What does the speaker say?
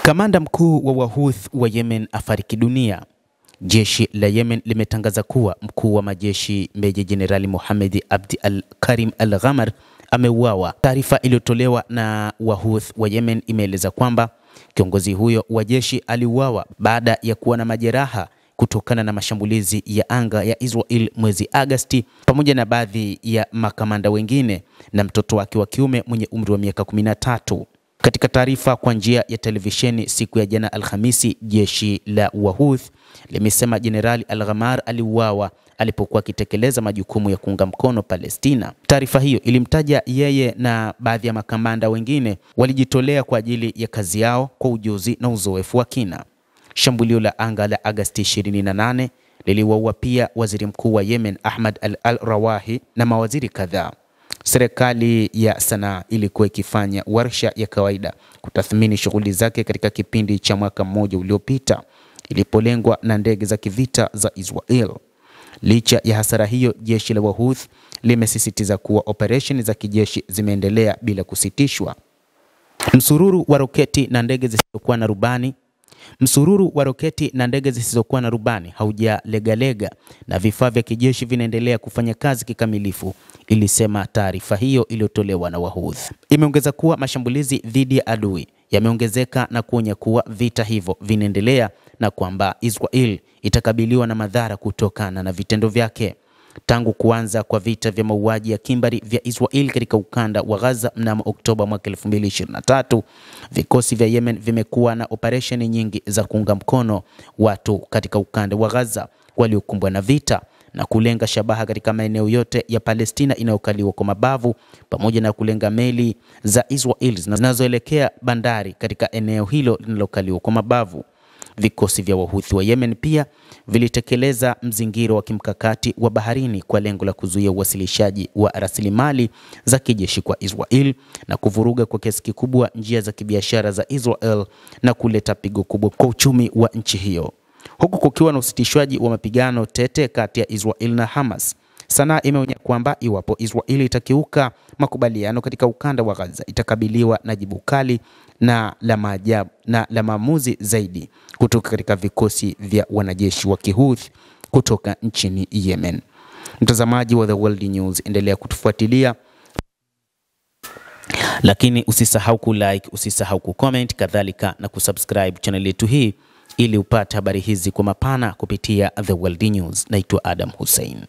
Kamanda mkuu wa Wahouthi wa Yemen afariki dunia. Jeshi la Yemen limetangaza kuwa mkuu wa majeshi Meja Jenerali Mohamed Abdi Al-Karim Al-Ghamar ameuawa. Taarifa iliyotolewa na Wahouthi wa Yemen imeeleza kwamba kiongozi huyo wa jeshi aliuawa baada ya kuwa na majeraha kutokana na mashambulizi ya anga ya Israel mwezi Agosti, pamoja na baadhi ya makamanda wengine na mtoto wake wa kiume mwenye umri wa miaka 13. Katika taarifa kwa njia ya televisheni siku ya jana Alhamisi, jeshi la Wahouthi limesema Jenerali Al-Ghamar aliuawa alipokuwa akitekeleza majukumu ya kuunga mkono Palestina. Taarifa hiyo ilimtaja yeye na baadhi ya makamanda wengine walijitolea kwa ajili ya kazi yao kwa ujuzi na uzoefu wa kina. Shambulio la anga la Agosti 28 liliwaua pia waziri mkuu wa Yemen Ahmad Al-Rawahi na mawaziri kadhaa. Serikali ya Sanaa ilikuwa ikifanya warsha ya kawaida kutathmini shughuli zake katika kipindi cha mwaka mmoja uliopita ilipolengwa na ndege za kivita za Israel. Licha ya hasara hiyo, jeshi la Wahouthi limesisitiza kuwa operesheni za kijeshi zimeendelea bila kusitishwa. Msururu wa roketi na ndege zisizokuwa na rubani haujalegalega na vifaa vya kijeshi vinaendelea kufanya kazi kikamilifu, ilisema taarifa hiyo iliyotolewa na Wahouthi. Imeongeza kuwa mashambulizi dhidi ya adui yameongezeka na kuonya kuwa vita hivyo vinaendelea na kwamba Israel itakabiliwa na madhara kutokana na vitendo vyake. Tangu kuanza kwa vita vya mauaji ya kimbari vya Israel katika ukanda wa Gaza mnamo Oktoba mwaka 2023, vikosi vya Yemen vimekuwa na operesheni nyingi za kuunga mkono watu katika ukanda wa Gaza waliokumbwa na vita na kulenga shabaha katika maeneo yote ya Palestina inayokaliwa kwa mabavu, pamoja na kulenga meli za Israel zinazoelekea bandari katika eneo hilo linalokaliwa kwa mabavu. Vikosi vya Wahouthi wa Yemen pia vilitekeleza mzingiro wa kimkakati wa baharini kwa lengo la kuzuia uwasilishaji wa rasilimali za kijeshi kwa Israel na kuvuruga kwa kiasi kikubwa njia za kibiashara za Israel na kuleta pigo kubwa kwa uchumi wa nchi hiyo. Huku kukiwa na usitishwaji wa mapigano tete kati ya Israel na Hamas, Sanaa imeonya kwamba iwapo Israel itakiuka makubaliano katika ukanda wa Gaza itakabiliwa na jibu kali na la maamuzi zaidi kutoka katika vikosi vya wanajeshi wa Kihouthi kutoka nchini Yemen. Mtazamaji wa The World News, endelea kutufuatilia, lakini usisahau kulike, usisahau kucomment, kadhalika na kusubscribe channel yetu hii ili upate habari hizi kwa mapana kupitia The World News. Naitwa Adam Hussein.